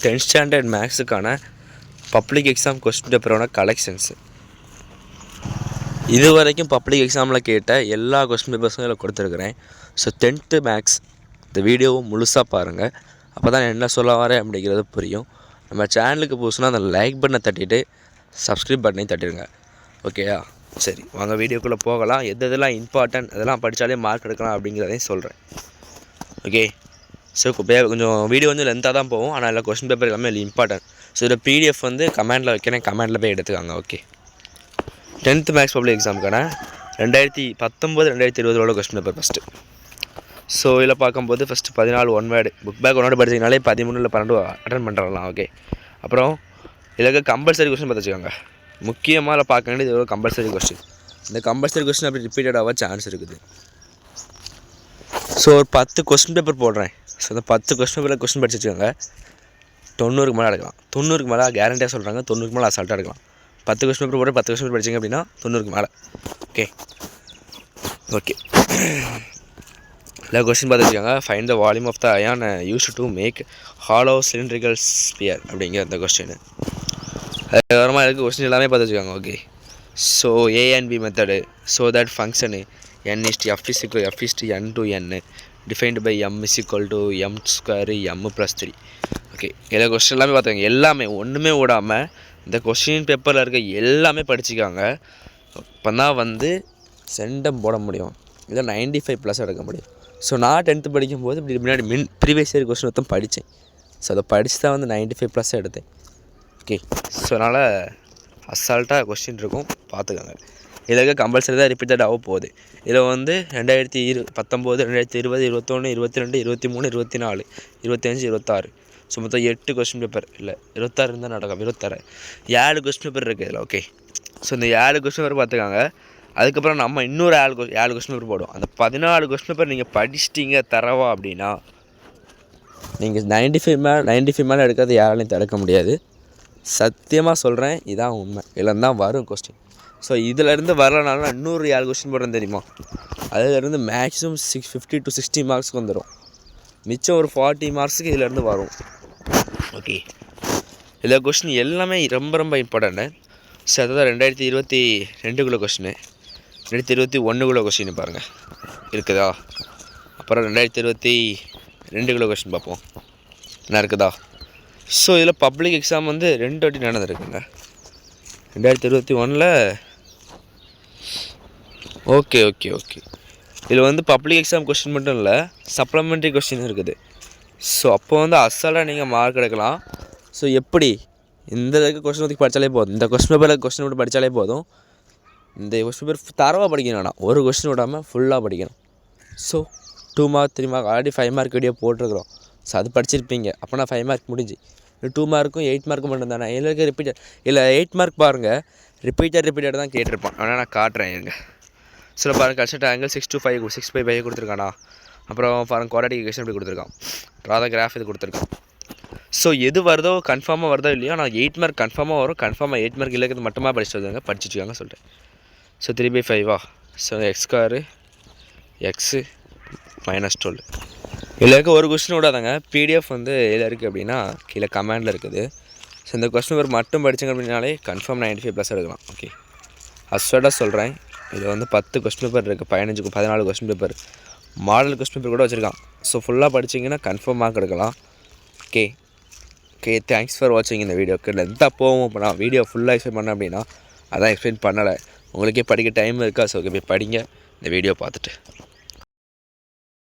10th standard மேக்ஸுக்கான public exam question பேப்பரோட collections. இது வரைக்கும் பப்ளிக் எக்ஸாமில் கேட்ட எல்லா கொஸ்டின் பேப்பர்ஸும் இதில் கொடுத்துருக்குறேன். ஸோ 10th மேக்ஸ் இந்த வீடியோவும் முழுசாக பாருங்கள். அப்போ தான் என்ன சொல்ல வரேன் அப்படிங்கிறது புரியும். நம்ம சேனலுக்கு புதுசுனா அந்த லைக் பட்டனை தட்டிட்டு சப்ஸ்கிரைப் பட்டனையும் தட்டிடுங்க. ஓகேயா? சரி, வாங்க வீடியோக்குள்ளே போகலாம். எதெல்லாம் இம்பார்ட்டன்ட் அதெல்லாம் படித்தாலே மார்க் எடுக்கலாம் அப்படிங்கிறதையும் சொல்கிறேன். ஓகே, ஸோ கொஞ்சம் வீடியோ வந்து லென்த்தாக தான் போகும். ஆனால் இல்லை கொஸ்டின் பேப்பர் எல்லாமே இல்லை இம்பார்ட்டன்ட். ஸோ இதில் பிடிஎஃப் வந்து கமெண்டில் வைக்கிறேன், கமெண்டில் போய் எடுத்துக்காங்க. ஓகே, 10th மேக்ஸ் பப்ளிக் எக்ஸாமுக்கான 2019-2020 கொஸ்டின் பேப்பர் ஃபஸ்ட்டு. ஸோ இதில் பார்க்கும்போது first 14 one word book back one word படிச்சிங்கனாலே 13-12 அட்டன் பண்ணுறலாம். ஓகே, அப்புறம் இதில் கம்பல்சரி கொஸ்டின் பார்த்து வச்சுக்கோங்க. முக்கியமாக இதில் பார்க்க வேண்டியது எவ்வளோ கம்பல்சரி கொஸ்டின். இந்த கம்பல்சரி கொஸ்டின் அப்படி ரிப்பீட்டடாக சான்ஸ் இருக்குது. ஸோ ஒரு 10 கொஸ்டின் பேப்பர் போடுறேன். ஸோ அந்த 10 கொஸ்டின் பேப்பரில் கொஸ்டின் படிச்சு வச்சுக்கோங்க. 90க்கு மேலே எடுக்கலாம். 90க்கு மேலே கேரண்டியாக சொல்கிறாங்க. 90க்கு மேலே அசால்ட்டாக எடுக்கலாம். 10 கொஸ்டின் பேப்பர் போட்டு 10 கொஸ்டின் பேப்பர் படிச்சிங்க அப்படின்னா 90க்கு மேலே. ஓகே ஓகே இல்லை கொஸ்டின் பார்த்து வச்சுக்கோங்க. Find the volume of the iron used to make hollow cylindrical sphere அப்படிங்கிற அந்த கொஸ்டின். அது விவரமாக இருக்குது. கொஸ்டின் எல்லாமே பார்த்து வச்சுக்கோங்க. Okay, so A and B method. So that function n is to f is equal f is to n to n defined by m is equal to m square m plus 3. Okay, எல்லா question எல்லாமே பார்த்துக்கோங்க. எல்லாமே ஒன்றுமே விடாமல் இந்த question பேப்பரில் இருக்க எல்லாமே படிச்சுக்காங்க. அப்போ தான் வந்து சென்டம் போட முடியும். இதில் 95+ எடுக்க முடியும். ஸோ நான் 10th படிக்கும்போது இப்படி முன்னாடி ப்ரீவியஸ் இயர் கொஸ்டின் மொத்தம் படித்தேன். ஸோ அதை படித்து தான் வந்து 95+ எடுத்தேன். ஓகே, ஸோ அதனால் அசால்ட்டாக கொஸ்டின் இருக்கும், பார்த்துக்கோங்க. இதில் இருக்க கம்பல்சரி தான் ரிப்பீட்டடாக போகுது. இதில் வந்து 2019, 2020, 21, 22, 23, 24, 25, 26 ஸோ மொத்தம் 8 கொஸ்டின் பேப்பர். இல்லை 26 இருந்தால் நடக்கும். 26 7 கொஸ்டின் பேப்பர் இருக்குது இதில். ஓகே, ஸோ இந்த 7 கொஸ்டின் பேப்பர் பார்த்துக்காங்க. அதுக்கப்புறம் நம்ம இன்னொரு 7 கொஸ்டின் பேப்பர் போடுவோம். அந்த 14 கொஸ்டின் பேப்பர் நீங்கள் படிச்சிட்டிங்க தரவா அப்படின்னா நீங்கள் 95 மேலே எடுக்கிறது யாராலையும் தடுக்க முடியாது. சத்தியமாக சொல்கிறேன், இதான் உண்மை. இதில் தான் வரும் கொஸ்டின். ஸோ இதிலேருந்து வரலனால இன்னொரு 7 கொஸ்டின் போடுறேன் தெரியுமா? அதிலேருந்து மேக்ஸிமம் 50 to 60 மார்க்ஸ்க்கு வந்துடும். மிச்சம் ஒரு 40 மார்க்ஸுக்கு இதிலேருந்து வரும். ஓகே, இதில் கொஸ்டின் எல்லாமே ரொம்ப ரொம்ப இம்பார்ட்டண்ட்டு. ஸோ அதான் 2022 கொஸ்டின், 2021 கொஸ்டின் பாருங்கள் இருக்குதா. அப்புறம் 2022 கொஸ்டின் பார்ப்போம் என்ன இருக்குதா. ஸோ இதில் பப்ளிக் எக்ஸாம் வந்து 2 வாட்டி நடந்திருக்குங்க. 2021 ஓகே ஓகே ஓகே இதில் வந்து பப்ளிக் எக்ஸாம் கொஸ்டின் மட்டும் இல்லை, சப்ளிமெண்ட்ரி கொஸ்டின் இருக்குது. ஸோ அப்போ வந்து அசால்ட்டாக நீங்கள் மார்க் எடுக்கலாம். ஸோ எப்படி இந்த கொஸ்டின் பற்றி படித்தாலே போதும். இந்த கொஸ்டின் பேப்பரில் கொஸ்டின் மட்டும் படித்தாலே போதும். இந்த கொஸ்டின் பேப்பர் தரவாக படிக்கணும். வேணாம், ஒரு கொஸ்டின் விடாமல் ஃபுல்லாக படிக்கணும். So 2 mark 3 mark already 5 mark video போட்டிருக்கிறோம். ஸோ அது படிச்சிருப்பீங்க. அப்போனா 5 மார்க் முடிஞ்சு. 2 மார்க்கும் 8 மார்க்கும் மட்டும் தானே. எங்களுக்கு ரிப்பீட்டட் இல்லை 8 மார்க் பாருங்கள். ரிப்பீட்டட் தான் கேட்டிருப்பான். ஆனால் நான் காட்டுறேன் இருங்க. சில பாருங்கள் கன்ஸ்ட்ரக்ட் ஆங்கிள் 6 to 5 6/5 கொடுத்துருக்கானா. அப்புறம் பாருங்கள் குவாட்ரேட்டிக் ஈக்குவேஷன் இப்படி கொடுத்துருக்கான். ட்ரா த கிராஃப் இது கொடுத்துருக்கான். ஸோ எது வருதோ கன்ஃபார்மாக வருதோ இல்லையோ, ஆனால் 8 மார்க் கன்ஃபார்மாக வரும். கன்ஃபார்மாக 8 மார்க் இல்லைக்கிறது மட்டுமா படிச்சுட்டு வருவாங்க, படிச்சுட்டுருக்காங்க சொல்கிறேன். ஸோ 3/5 ஸோ x² x -12 இதில் இருக்க ஒரு கொஸ்டின் விடாதாங்க. பிடிஎஃப் வந்து எதில் இருக்குது அப்படின்னா கீழே கமெண்டில் இருக்குது. ஸோ இந்த கொஸ்டின் பேப்பர் மட்டும் படிச்சிங்க அப்படின்னாலே கன்ஃபார்ம் 95+ எடுக்கலாம். ஓகே, அஸ்வடாக சொல்கிறேன். இது வந்து 10 கொஸ்டின் பேப்பர் இருக்குது. 14 question paper model question paper கூட வச்சுருக்கான். ஸோ ஃபுல்லாக படிச்சிங்கன்னா கன்ஃபார்ம் மார்க் எடுக்கலாம். ஓகே ஓகே, தேங்க்ஸ் ஃபார் வாட்சிங். இந்த வீடியோக்கு லென்த்தாக போவோம். இப்போ நான் வீடியோ ஃபுல்லாக எக்ஸ்பிளைன் பண்ணேன் அப்படின்னா அதான் எக்ஸ்பிளைன் பண்ணலை. உங்களுக்கே படிக்க டைம் இருக்கா? ஸோ ஓகே, போய் படிங்க இந்த வீடியோ பார்த்துட்டு.